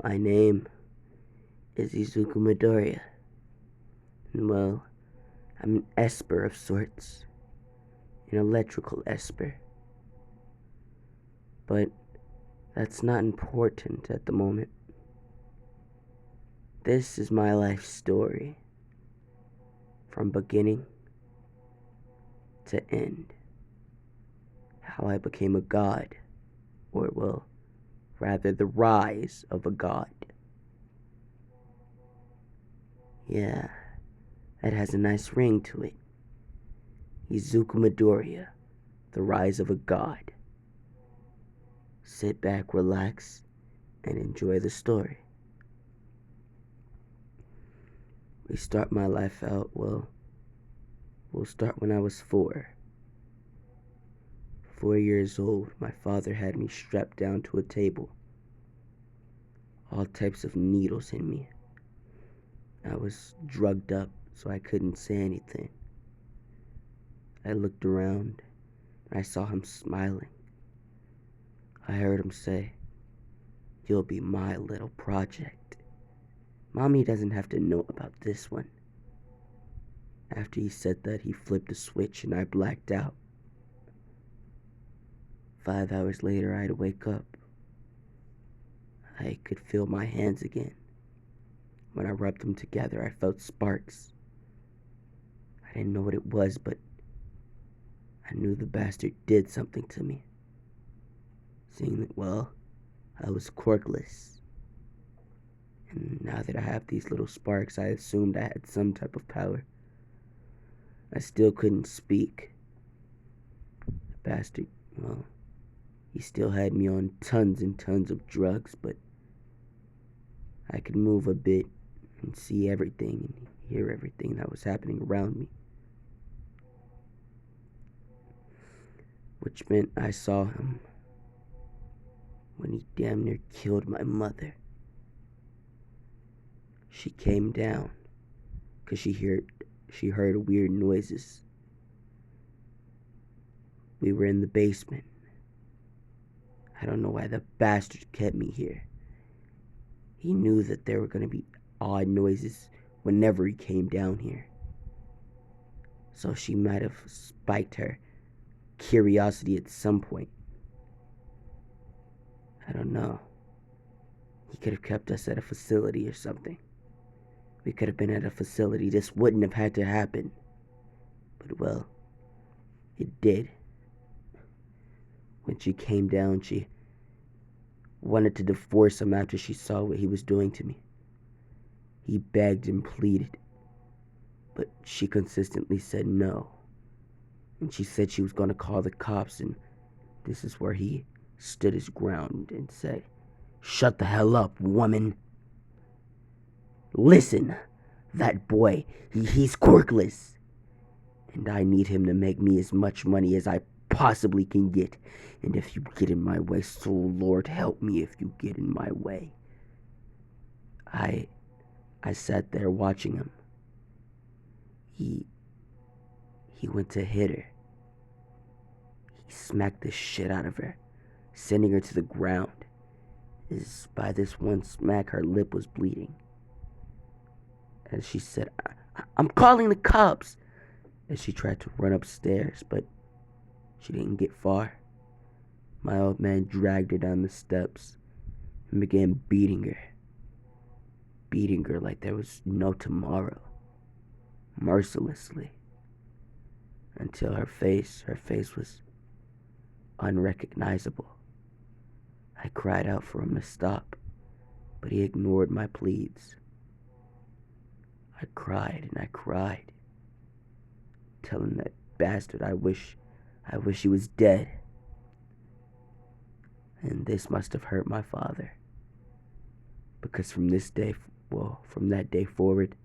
My name is Izuku Midoriya, and well, I'm an esper of sorts, an electrical esper. But that's not important at the moment. This is my life story, from beginning to end. How I became a god, or well, rather the rise of a god. Yeah, that has a nice ring to it. Izuku Midoriya, the rise of a god. Sit back, relax, and enjoy the story. We start my life out, well, we'll start when I was 4. 4 years old, my father had me strapped down to a table. All types of needles in me. I was drugged up, so I couldn't say anything. I looked around, and I saw him smiling. I heard him say, "You'll be my little project. Mommy doesn't have to know about this one." After he said that, he flipped a switch and I blacked out. 5 hours later, I'd wake up. I could feel my hands again. When I rubbed them together, I felt sparks. I didn't know what it was, but I knew the bastard did something to me. Seeing that, well, I was quirkless. And now that I have these little sparks, I assumed I had some type of power. I still couldn't speak. The bastard, well, he still had me on tons and tons of drugs, but I could move a bit and see everything and hear everything that was happening around me. Which meant I saw him when he damn near killed my mother. She came down because she heard weird noises. We were in the basement. I don't know why the bastard kept me here. He knew that there were going to be odd noises whenever he came down here. So she might have spiked her curiosity at some point. I don't know. He could have kept us at a facility or something. We could have been at a facility. This wouldn't have had to happen. But well, it did. When she came down, she wanted to divorce him after she saw what he was doing to me. He begged and pleaded, but she consistently said no. And she said she was going to call the cops, and this is where he stood his ground and said, "Shut the hell up, woman. Listen, that boy, he's quirkless. And I need him to make me as much money as I possibly can get. And if you get in my way, so Lord help me if you get in my way." I sat there watching him. He went to hit her. He smacked the shit out of her, sending her to the ground. By this one smack, her lip was bleeding. And she said, "I'm calling the cops," as she tried to run upstairs, but she didn't get far. My old man dragged her down the steps and began beating her like there was no tomorrow, mercilessly, until her face was unrecognizable. I cried out for him to stop, but he ignored my pleas. I cried and I cried, telling that bastard I wish he was dead. And this must have hurt my father, because from that day forward,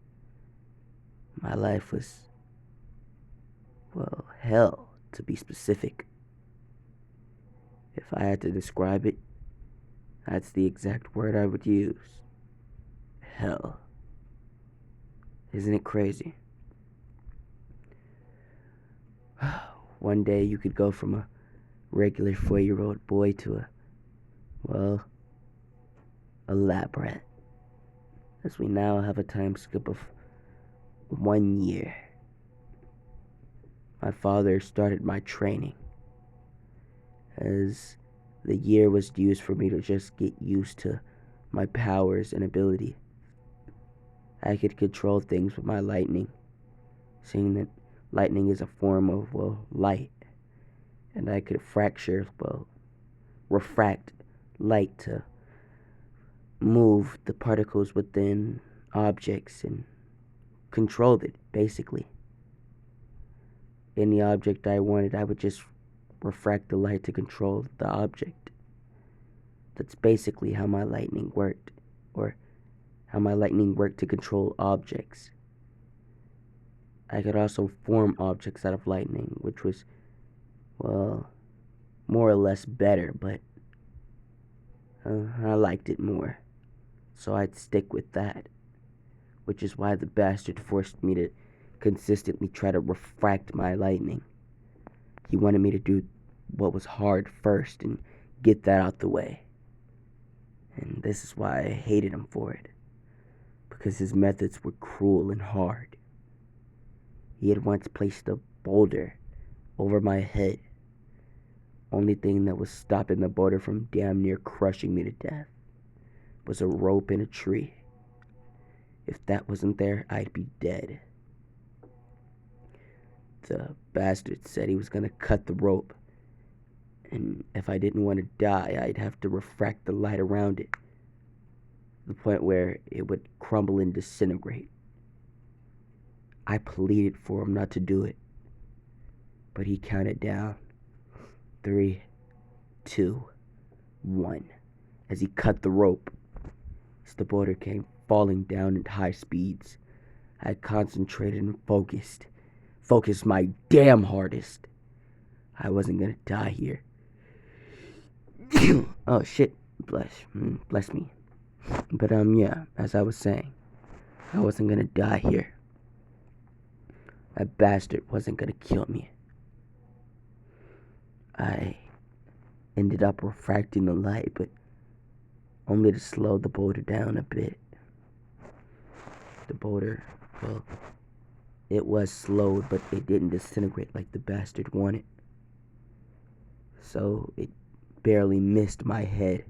my life was, well, hell, to be specific. If I had to describe it, that's the exact word I would use. Hell. Isn't it crazy? One day you could go from a regular 4-year-old boy to a elaborate, as we now have a time skip of 1 year. My father started my training, as the year was used for me to just get used to my powers and ability. I could control things with my lightning, seeing that lightning is a form of, light, and I could refract light to move the particles within objects and control it, basically. Any object I wanted, I would just refract the light to control the object. That's basically how my lightning worked, or how my lightning worked to control objects. I could also form objects out of lightning, which was, well, more or less better, but I liked it more, so I'd stick with that, which is why the bastard forced me to consistently try to refract my lightning. He wanted me to do what was hard first and get that out the way. And this is why I hated him for it, because his methods were cruel and hard. He had once placed a boulder over my head. Only thing that was stopping the boulder from damn near crushing me to death was a rope in a tree. If that wasn't there, I'd be dead. The bastard said he was gonna cut the rope, and if I didn't want to die, I'd have to refract the light around it, to the point where it would crumble and disintegrate. I pleaded for him not to do it, but he counted down 3, 2, 1 as he cut the rope. As the boulder came falling down at high speeds, I concentrated and focused my damn hardest. I wasn't gonna die here. Oh shit, bless me. But yeah, as I was saying, I wasn't gonna die here. That bastard wasn't gonna kill me. I ended up refracting the light, but only to slow the boulder down a bit. The boulder, it was slowed, but it didn't disintegrate like the bastard wanted. So it barely missed my head,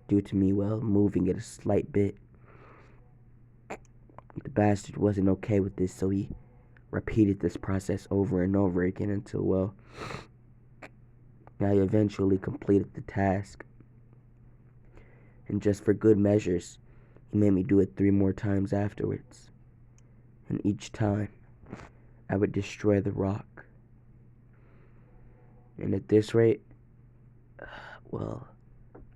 due to me, moving it a slight bit. The bastard wasn't okay with this, so he repeated this process over and over again until, I eventually completed the task. And just for good measures, he made me do it 3 more times afterwards. And each time, I would destroy the rock. And at this rate,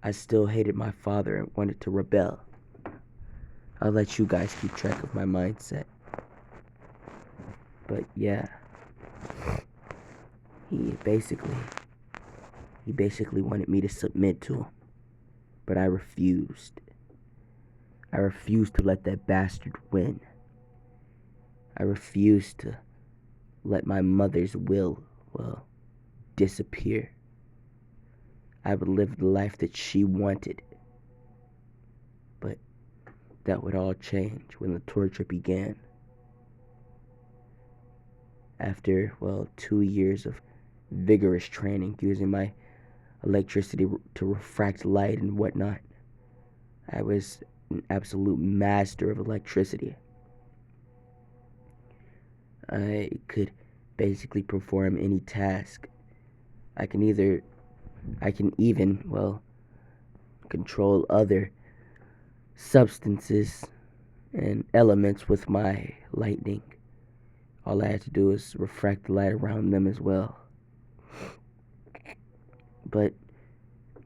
I still hated my father and wanted to rebel. I'll let you guys keep track of my mindset. But yeah, he basically wanted me to submit to him, but I refused. I refused to let that bastard win. I refused to let my mother's will, disappear. I would live the life that she wanted. But that would all change when the torture began. After, 2 years of vigorous training using my electricity to refract light and whatnot, I was an absolute master of electricity. I could basically perform any task. I can even control other substances and elements with my lightning. All I had to do is refract the light around them as well. But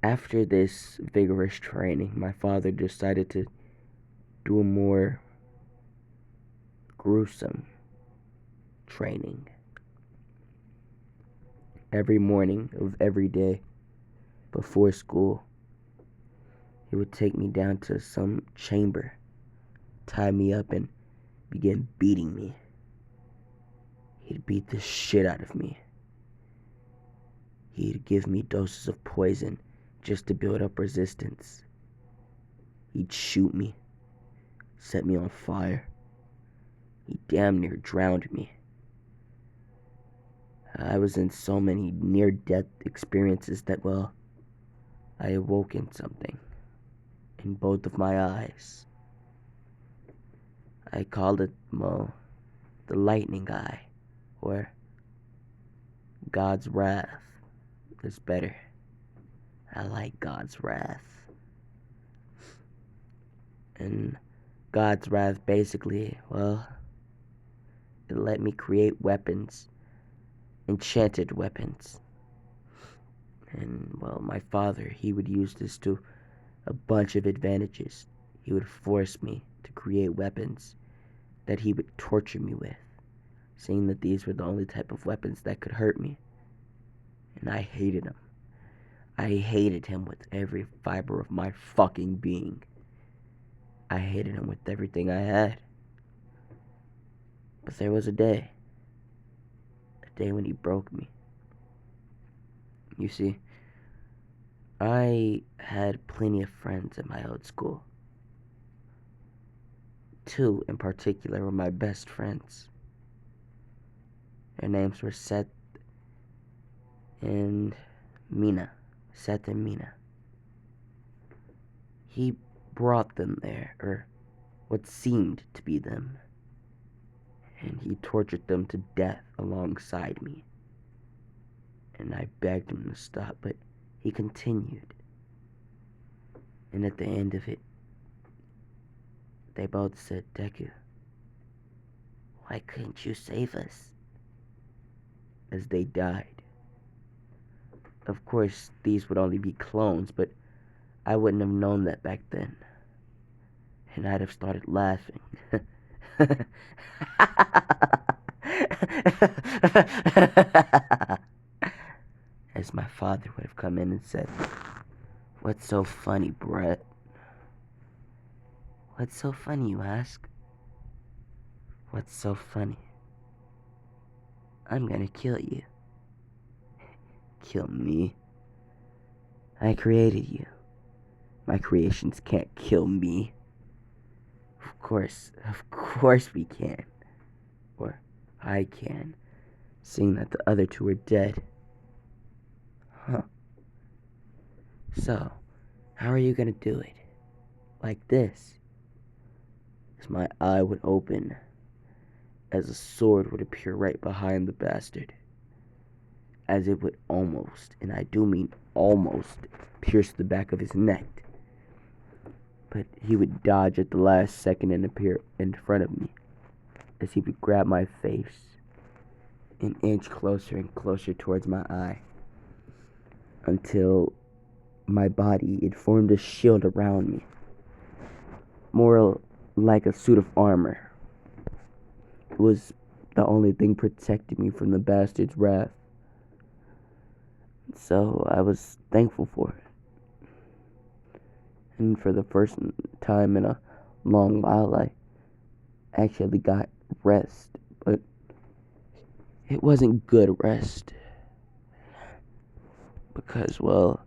after this vigorous training, my father decided to do a more gruesome training. Every morning of every day before school, he would take me down to some chamber, tie me up, and begin beating me. He'd beat the shit out of me. He'd give me doses of poison just to build up resistance. He'd shoot me, set me on fire. He damn near drowned me. I was in so many near-death experiences that, well, I awoke in something in both of my eyes. I called it, well, the lightning eye, or God's wrath is better. I like God's wrath. And God's wrath basically, well, it let me create weapons, enchanted weapons. And, well, my father, he would use this to a bunch of advantages. He would force me to create weapons that he would torture me with, saying that these were the only type of weapons that could hurt me. And I hated him. I hated him with every fiber of my fucking being. I hated him with everything I had. But there was a day when he broke me. You see, I had plenty of friends at my old school. 2 in particular were my best friends. Their names were Seth and Mina. Seth and Mina. He brought them there, or what seemed to be them, and he tortured them to death alongside me. And I begged him to stop, but he continued. And at the end of it, they both said, "Deku, why couldn't you save us?" As they died. Of course, these would only be clones, but I wouldn't have known that back then. And I'd have started laughing. As my father would have come in and said, "What's so funny, Brett? What's so funny, you ask? What's so funny? I'm gonna kill you." Kill me? I created you. My creations can't kill me. Of course we can. Or I can, seeing that the other 2 are dead. Huh. So, how are you gonna do it? Like this? As my eye would open, as a sword would appear right behind the bastard. As it would almost, and I do mean almost, pierce the back of his neck. But he would dodge at the last second and appear in front of me, as he would grab my face and inch closer and closer towards my eye, until my body, it formed a shield around me, more like a suit of armor. It was the only thing protecting me from the bastard's wrath. So I was thankful for it. And for the first time in a long while, I actually got rest. But it wasn't good rest. Because, well,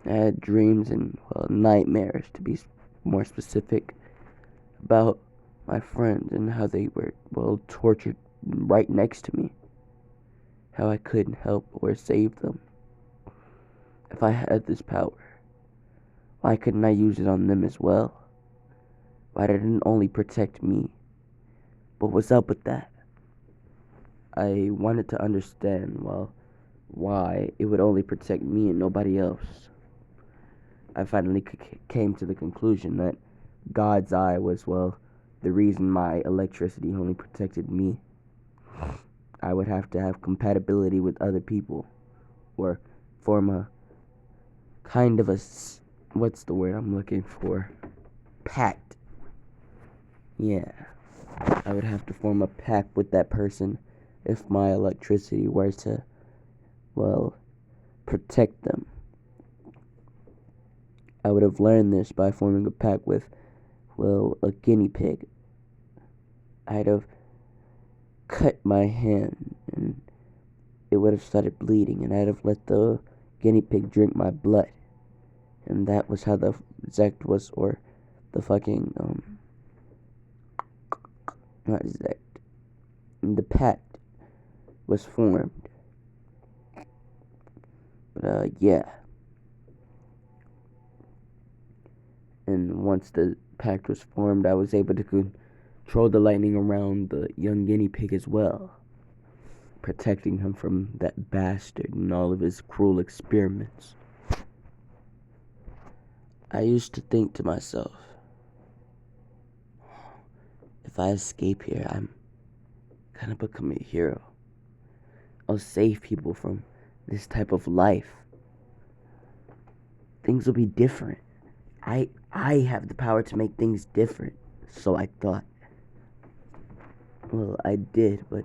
I had dreams and, well, nightmares, to be more specific, about my friends and how they were, well, tortured right next to me. How I couldn't help or save them. If I had this power, why couldn't I use it on them as well? Why did it only protect me? But what's up with that? I wanted to understand, well, why it would only protect me and nobody else. I finally came to the conclusion that God's eye was, well, the reason my electricity only protected me. I would have to have compatibility with other people, or form a kind of a, what's the word I'm looking for? Pact. Yeah. I would have to form a pact with that person if my electricity were to, well, protect them. I would have learned this by forming a pact with, well, a guinea pig. I'd have cut my hand and it would have started bleeding, and I'd have let the guinea pig drink my blood. And that was how the Zect was, or the fucking, what is that? The pact was formed. But, yeah. And once the pact was formed, I was able to control the lightning around the young guinea pig as well, protecting him from that bastard and all of his cruel experiments. I used to think to myself, if I escape here, I'm gonna become a hero. I'll save people from this type of life. Things will be different. I have the power to make things different, so I thought. Well, I did, but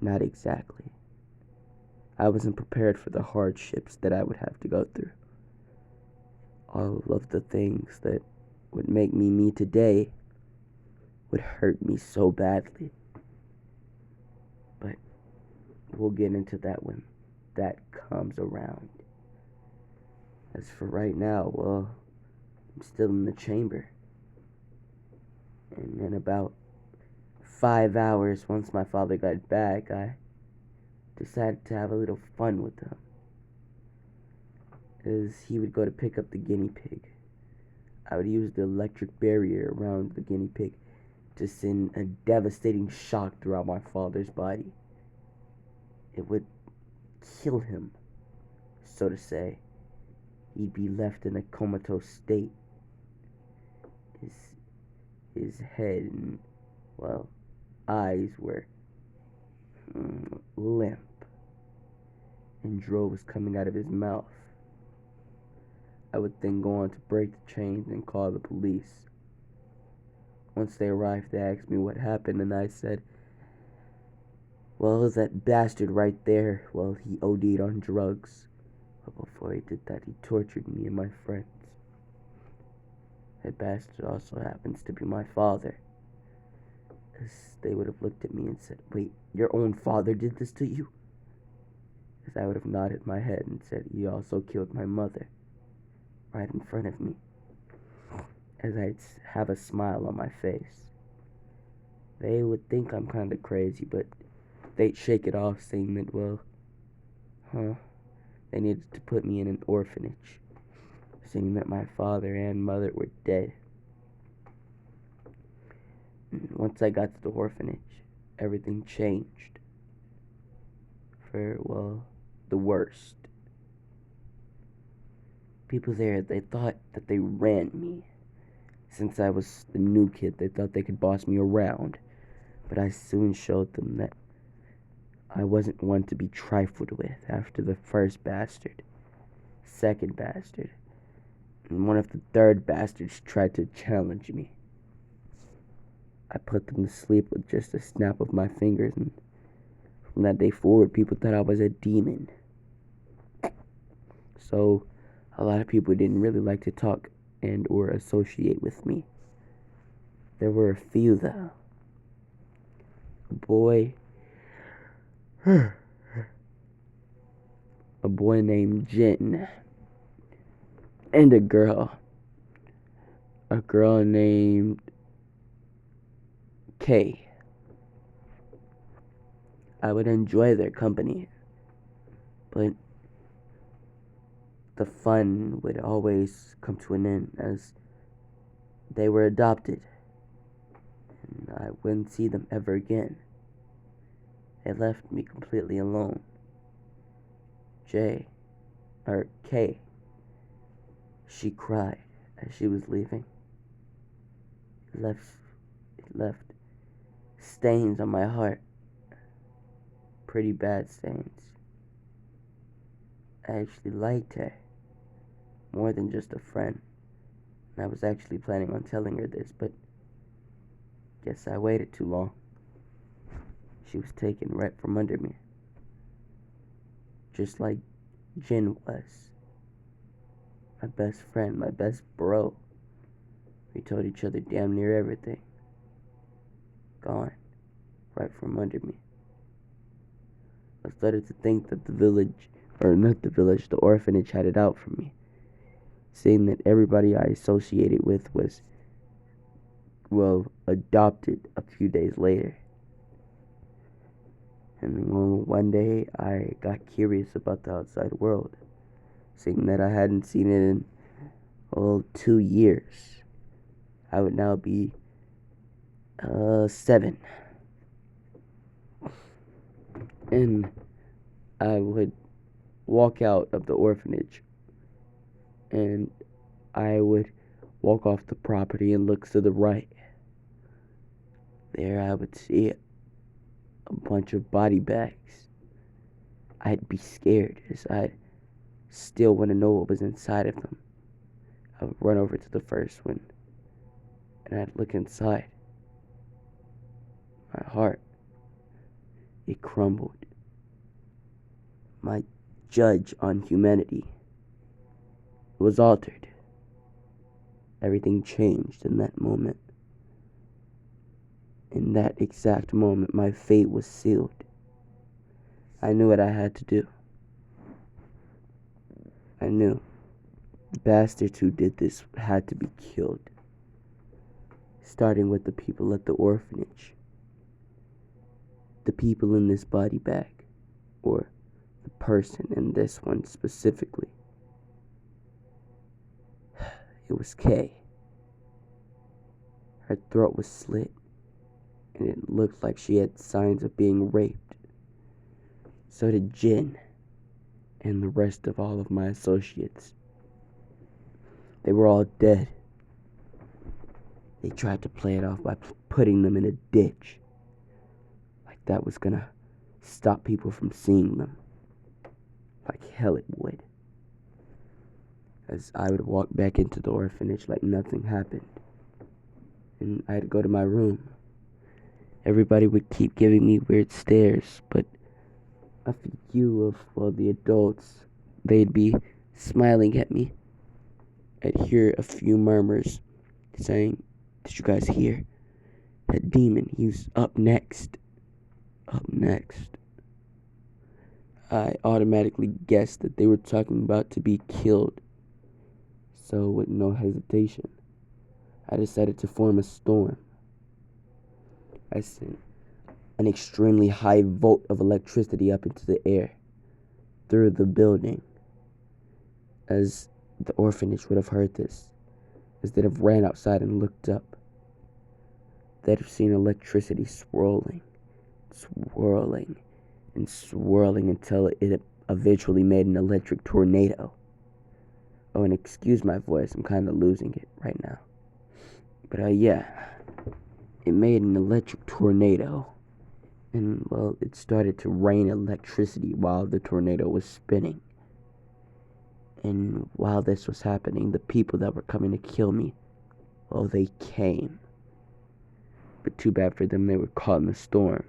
not exactly. I wasn't prepared for the hardships that I would have to go through. All of the things that would make me me today would hurt me so badly. But we'll get into that when that comes around. As for right now, well, I'm still in the chamber. And in about 5 hours, once my father got back, I decided to have a little fun with him. As he would go to pick up the guinea pig, I would use the electric barrier around the guinea pig to send a devastating shock throughout my father's body. It would kill him, so to say. He'd be left in a comatose state. His head and, well, eyes were limp, and drool was coming out of his mouth. I would then go on to break the chains and call the police. Once they arrived, they asked me what happened, and I said, well, that bastard right there, well, he OD'd on drugs. But before he did that, he tortured me and my friends. That bastard also happens to be my father. Because they would have looked at me and said, wait, your own father did this to you? Because I would have nodded my head and said, he also killed my mother. Right in front of me. As I'd have a smile on my face. They would think I'm kind of crazy, but they'd shake it off, saying that, well, they needed to put me in an orphanage, saying that my father and mother were dead. And once I got to the orphanage, everything changed. For, well, the worst. People there, they thought that they ran me. Since I was the new kid, they thought they could boss me around. But I soon showed them that I wasn't one to be trifled with after the first bastard, second bastard, and one of the third bastards tried to challenge me. I put them to sleep with just a snap of my fingers, and from that day forward, people thought I was a demon. So, a lot of people didn't really like to talk and or associate with me. There were a few, though. A boy named Jen, and a girl named Kay. I would enjoy their company, but the fun would always come to an end as they were adopted, and I wouldn't see them ever again. They left me completely alone. Kay, she cried as she was leaving. It left stains on my heart. Pretty bad stains. I actually liked her more than just a friend. And I was actually planning on telling her this, but guess I waited too long. She was taken right from under me. Just like Jin was. My best friend, my best bro. We told each other damn near everything. Gone. Right from under me. I started to think that the orphanage had it out for me. seeing that everybody I associated with was, well, adopted a few days later. And well, one day I got curious about the outside world, seeing that I hadn't seen it in, well, 2 years. I would now be 7. And I would walk out of the orphanage, and I would walk off the property and look to the right. There I would see a bunch of body bags. I'd be scared as I'd still want to know what was inside of them. I would run over to the first one and I'd look inside. My heart, it crumbled. My judge on humanity was altered. Everything changed in that moment. In that exact moment, my fate was sealed. I knew what I had to do. I knew the bastards who did this had to be killed. Starting with the people at the orphanage. The people in this body bag. Or the person in this one specifically. It was Kay. Her throat was slit, and it looked like she had signs of being raped. So did Jin, and the rest of all of my associates. They were all dead. They tried to play it off by putting them in a ditch. Like that was gonna stop people from seeing them. Like hell it would. As I would walk back into the orphanage like nothing happened. And I'd go to my room. Everybody would keep giving me weird stares, but a few of, well, the adults, they'd be smiling at me. I'd hear a few murmurs saying, "Did you guys hear? That demon, he's up next." Up next. I automatically guessed that they were talking about to be killed. So with no hesitation, I decided to form a storm. I sent an extremely high volt of electricity up into the air, through the building. As the orphanage would have heard this, as they'd have ran outside and looked up, they'd have seen electricity swirling, and swirling until it eventually made an electric tornado. Oh, and excuse my voice, I'm kind of losing it right now. But yeah, it made an electric tornado. And, well, it started to rain electricity while the tornado was spinning. And while this was happening, the people that were coming to kill me, well, they came. But too bad for them, they were caught in the storm.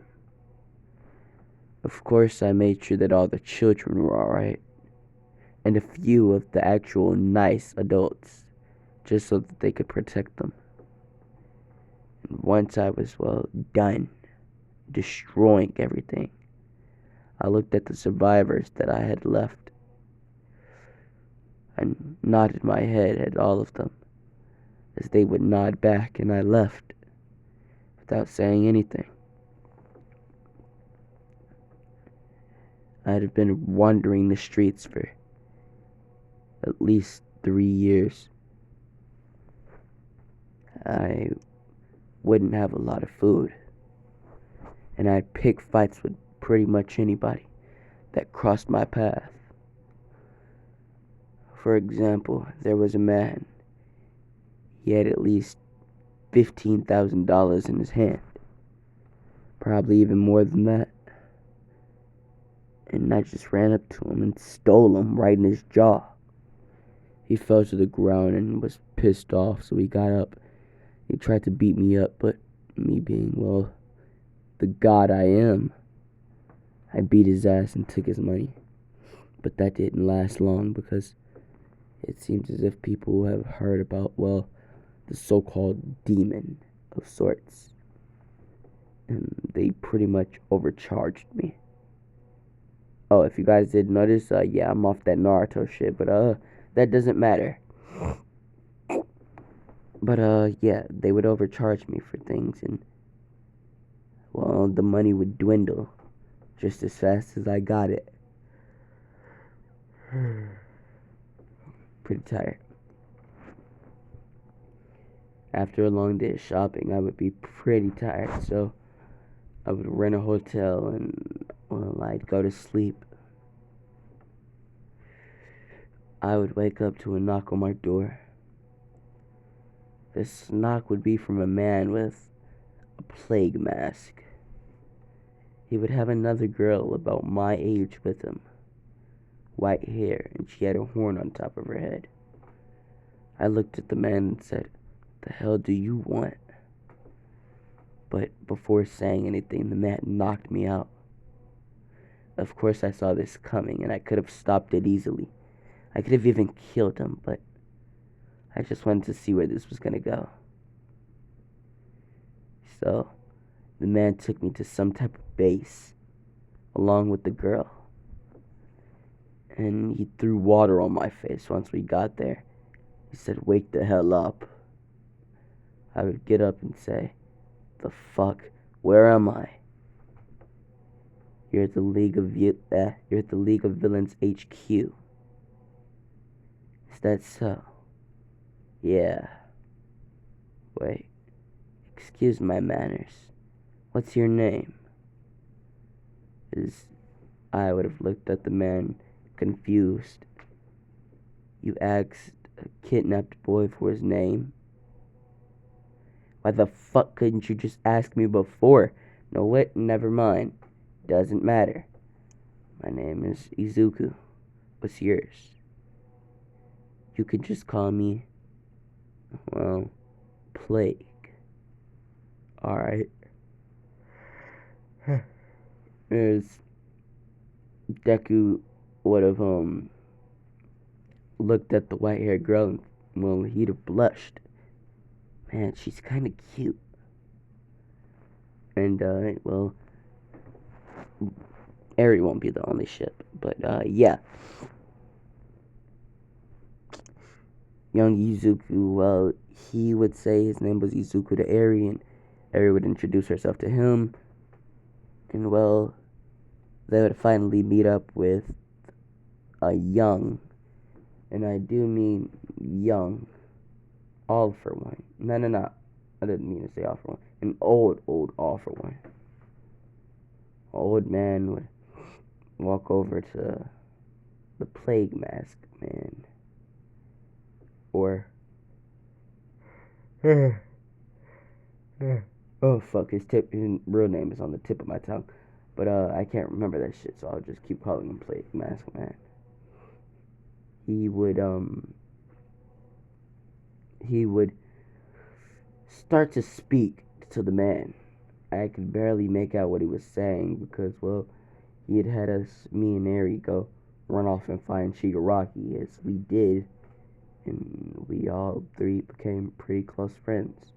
Of course, I made sure that all the children were alright. And a few of the actual nice adults, just so that they could protect them. And once I was, well, done destroying everything, I looked at the survivors that I had left. I nodded my head at all of them, as they would nod back, and I left, without saying anything. I'd have been wandering the streets for at least 3 years. I wouldn't have a lot of food, and I'd pick fights with pretty much anybody that crossed my path. For example, there was a man. He had at least $15,000 in his hand. Probably even more than that. And I just ran up to him and stole him right in his jaw. He fell to the ground and was pissed off, so he got up. He tried to beat me up, but me being, well, the god I am, I beat his ass and took his money. But that didn't last long, because it seems as if people have heard about, well, the so-called demon of sorts. And they pretty much overcharged me. Oh, if you guys didn't notice, yeah, I'm off that Naruto shit, but that doesn't matter. But yeah, they would overcharge me for things, and well, the money would dwindle just as fast as I got it. Pretty tired. After a long day of shopping, I would be pretty tired, so I would rent a hotel and, well, I'd go to sleep. I would wake up to a knock on my door. This knock would be from a man with a plague mask. He would have another girl about my age with him, white hair, and she had a horn on top of her head. I looked at the man and said, "The hell do you want?" But before saying anything, the man knocked me out. Of course, I saw this coming, and I could have stopped it easily. I could have even killed him, but I just wanted to see where this was going to go. So, the man took me to some type of base, along with the girl. And he threw water on my face once we got there. He said, "Wake the hell up." I would get up and say, "The fuck? Where am I?" "You're at the League of Villains HQ." "Is that so?" "Yeah." "Wait. Excuse my manners. What's your name?" I would have looked at the man, confused. "You asked a kidnapped boy for his name? Why the fuck couldn't you just ask me before?" "No, what? Never mind. Doesn't matter. My name is Izuku. What's yours?" "You can just call me, well, Plague." "Alright." As Deku would have looked at the white haired girl and, well, he'd have blushed. Man, she's kinda cute. And well, Eri won't be the only ship, but yeah. Young Izuku, well, he would say his name was Izuku to Eri, and Eri would introduce herself to him, and well, they would finally meet up with a young, and I do mean young, all for one. No, I didn't mean to say all for one. An old all for one. An old man would walk over to the plague mask man, or oh fuck, his real name is on the tip of my tongue, but I can't remember that shit, so I'll just keep calling him plague mask man. He would start to speak to the man. I could barely make out what he was saying because, well, he had me and Eri, go run off and find Shigaraki, as we did, and we all three became pretty close friends.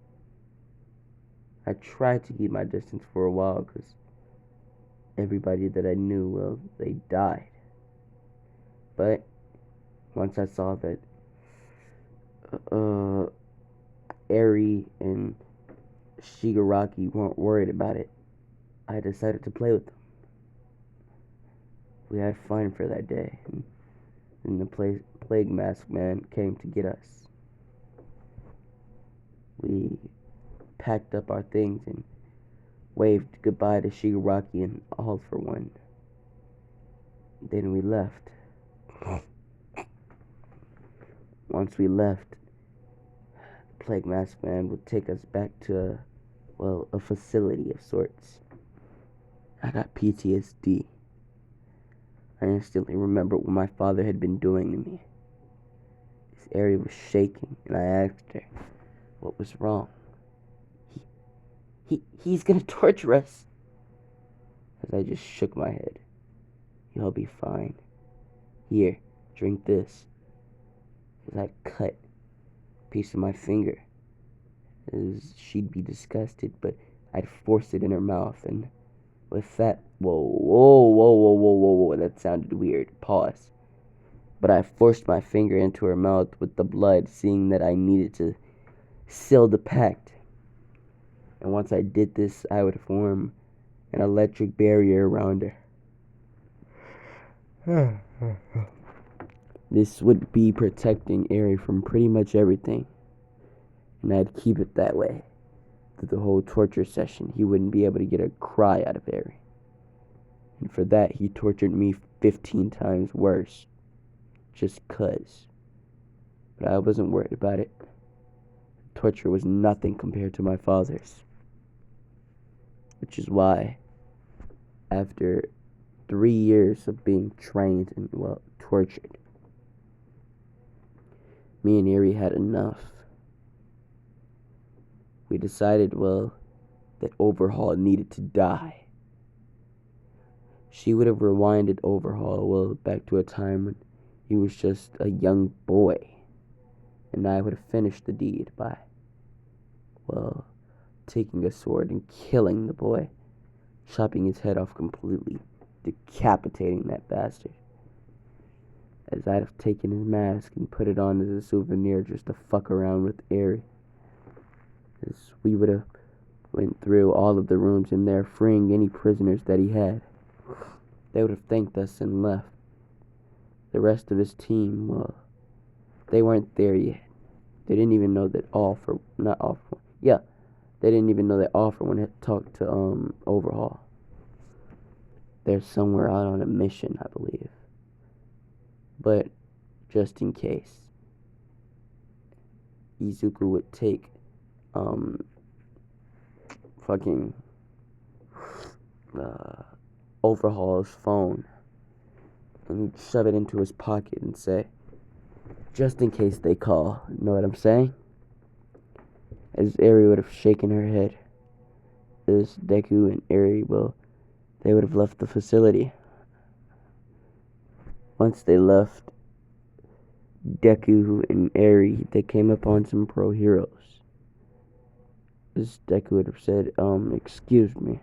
I tried to keep my distance for a while because everybody that I knew, well, they died. But once I saw that Eri and Shigaraki weren't worried about it, I decided to play with them. We had fun for that day, and the plague mask man came to get us. We packed up our things and waved goodbye to Shigaraki and all for one. Then we left. Once we left, the plague mask man would take us back to, well, a facility of sorts. I got PTSD. I instantly remembered what my father had been doing to me. This area was shaking, and I asked her what was wrong. He's gonna torture us. As I just shook my head. "You'll be fine. Here, drink this." As I cut a piece of my finger, as she'd be disgusted, but I'd force it in her mouth, and with that, whoa, that sounded weird. Pause. but I forced my finger into her mouth with the blood, seeing that I needed to seal the pact. And once I did this, I would form an electric barrier around her. This would be protecting Ari from pretty much everything, and I'd keep it that way through the whole torture session. He wouldn't be able to get a cry out of Ari, and for that he tortured me 15 times worse, just 'cause. But I wasn't worried about it. Torture was nothing compared to my father's, which is why, after 3 years of being trained and, well, tortured, me and Ari had enough. We decided, well, that Overhaul needed to die. She would have rewinded Overhaul, well, back to a time when he was just a young boy, and I would have finished the deed by, well, taking a sword and killing the boy, chopping his head off completely, decapitating that bastard. As I'd have taken his mask and put it on as a souvenir just to fuck around with Ari. As we would have went through all of the rooms in there, freeing any prisoners that he had. They would have thanked us and left. The rest of his team, well, they weren't there yet. They didn't even know that they didn't even know that Offer when it talked to Overhaul. They're somewhere out on a mission, I believe. But just in case, Izuku would take fucking Overhaul's phone and he'd shove it into his pocket and say, just in case they call. You know what I'm saying? As Ari would have shaken her head, as Deku and Ari, well, they would have left the facility. Once they left, Deku and Ari, they came upon some pro heroes. As Deku would have said, excuse me.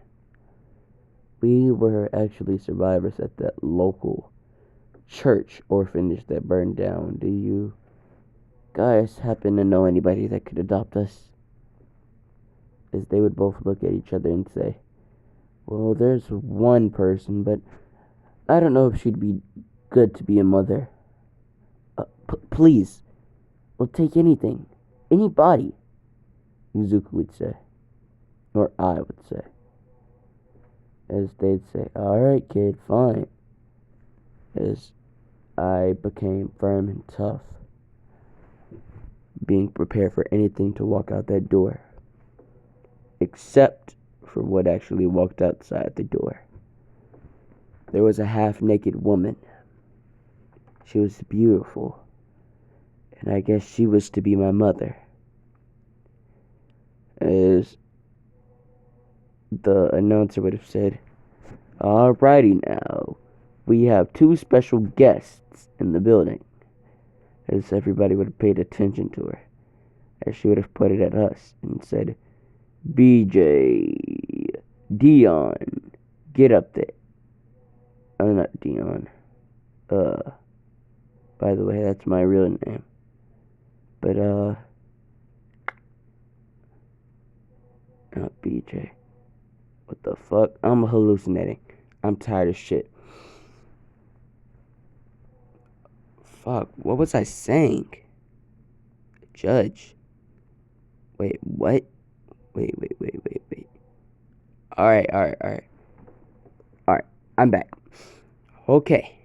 We were actually survivors at that local church orphanage that burned down. Do you guys happen to know anybody that could adopt us? As they would both look at each other and say, well, there's one person, but I don't know if she'd be good to be a mother. Please, we'll take anything, anybody, Izuku would say, or I would say. As they'd say, alright kid, fine. As I became firm and tough, being prepared for anything to walk out that door, except for what actually walked outside the door. There was a half-naked woman. She was beautiful, and I guess she was to be my mother. As the announcer would have said, alrighty now, we have 2 special guests in the building. As everybody would have paid attention to her, as she would have put it at us and said, BJ, Dion, get up there. I'm not Dion. By the way, that's my real name. But, not BJ. What the fuck? I'm hallucinating. I'm tired of shit. Fuck, what was I saying? Judge. Wait, what? Wait. Alright. Alright, I'm back. Okay.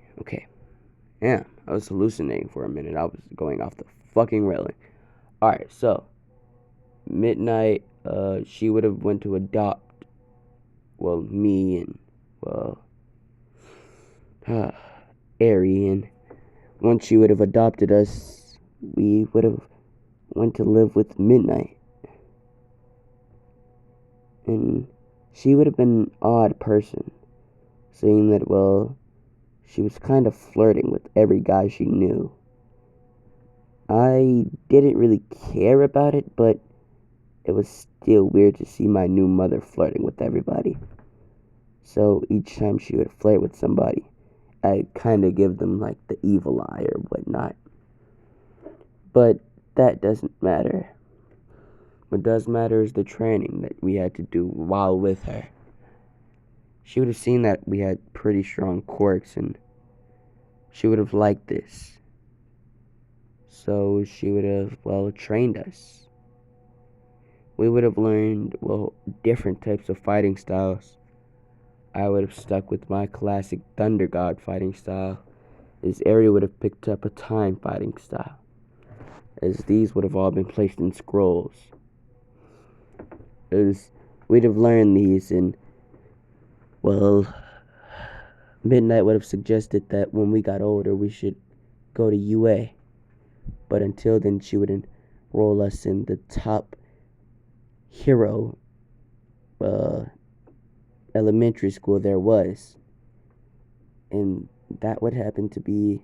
Yeah, I was hallucinating for a minute. I was going off the fucking railing. Alright, so midnight, she would have went to adopt, well, me and, well, Ari, and once she would have adopted us, we would have went to live with Midnight. And she would have been an odd person, seeing that, well, she was kind of flirting with every guy she knew. I didn't really care about it, but it was still weird to see my new mother flirting with everybody. So each time she would flirt with somebody, I kind of give them like the evil eye or whatnot. But that doesn't matter. What does matter is the training that we had to do while with her. She would have seen that we had pretty strong quirks, and she would have liked this. So she would have, well, trained us. We would have learned, well, different types of fighting styles. I would have stuck with my classic Thunder God fighting style, as Eri would have picked up a time fighting style, as these would have all been placed in scrolls. As we'd have learned these, and, well, Midnight would have suggested that when we got older we should go to UA. But until then, she would enroll us in the top hero elementary school there was. And that would happen to be,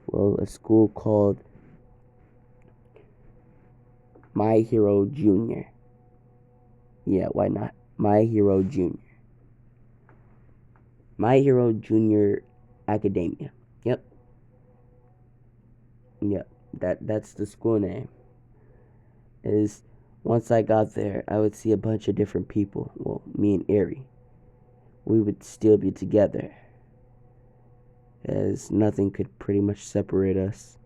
well, a school called My Hero Junior. Yeah, why not? My Hero Junior. My Hero Junior Academia. Yep. That's the school name. Is once I got there, I would see a bunch of different people. Well, me and Eri. We would still be together, as nothing could pretty much separate us.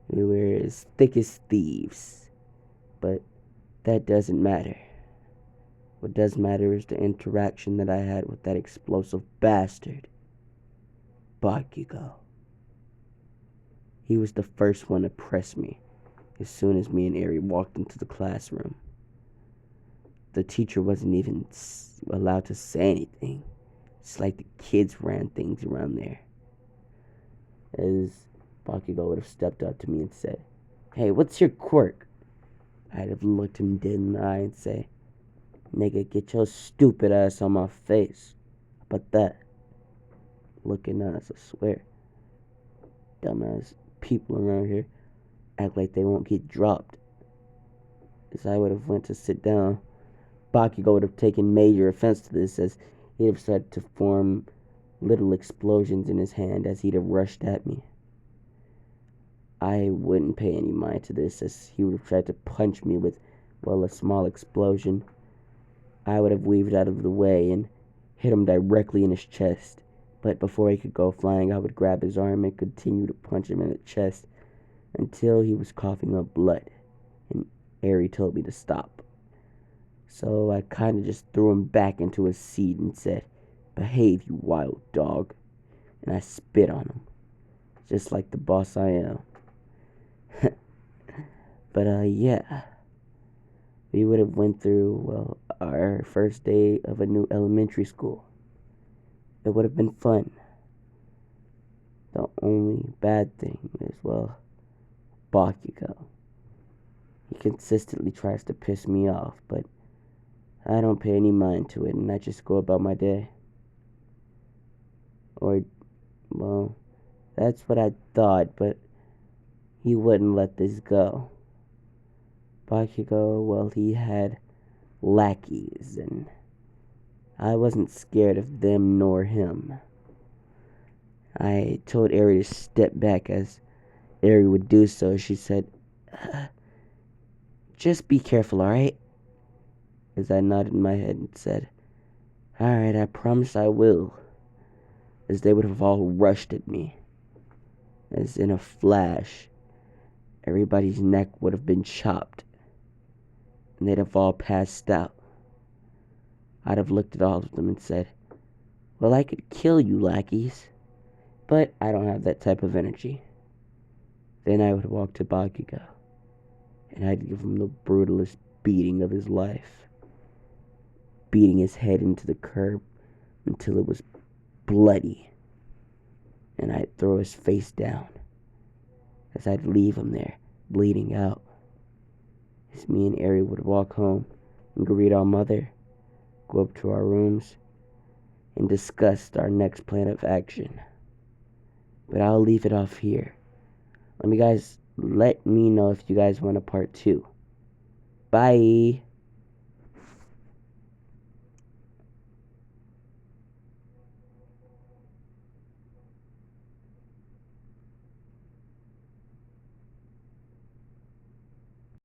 We were as thick as thieves. But that doesn't matter. What does matter is the interaction that I had with that explosive bastard, Bakugo. He was the first one to press me as soon as me and Eri walked into the classroom. The teacher wasn't even allowed to say anything. It's like the kids ran things around there. As Bakugo would have stepped up to me and said, "Hey, what's your quirk?" I'd have looked him dead in the eye and say, "Nigga, get your stupid ass on my face." How about that? Looking ass, I swear. Dumbass people around here act like they won't get dropped. As I would have went to sit down, Bakugo would have taken major offense to this, as he'd have started to form little explosions in his hand as he'd have rushed at me. I wouldn't pay any mind to this, as he would have tried to punch me with, well, a small explosion. I would have weaved out of the way and hit him directly in his chest. But before he could go flying, I would grab his arm and continue to punch him in the chest until he was coughing up blood, and Eri told me to stop. So I kind of just threw him back into his seat and said, "Behave, you wild dog." And I spit on him, just like the boss I am. But yeah, we would have went through, well, our first day of a new elementary school. It would have been fun. The only bad thing is, well, Bakugo. He consistently tries to piss me off, but I don't pay any mind to it, and I just go about my day. Or, well, that's what I thought, but he wouldn't let this go. Bakugo, well, he had lackeys, and I wasn't scared of them nor him. I told Eri to step back, as Eri would do so. She said, "Just be careful, alright?" As I nodded my head and said, "Alright, I promise I will." As they would have all rushed at me. As in a flash, everybody's neck would have been chopped, and they'd have all passed out. I'd have looked at all of them and said, "Well, I could kill you lackeys, but I don't have that type of energy." Then I would walk to Bakugo, and I'd give him the brutalest beating of his life, beating his head into the curb until it was bloody, and I'd throw his face down, as I'd leave him there, bleeding out. As me and Eri would walk home and greet our mother, go up to our rooms, and discuss our next plan of action. But I'll leave it off here. Let me know if you guys want a part 2. Bye!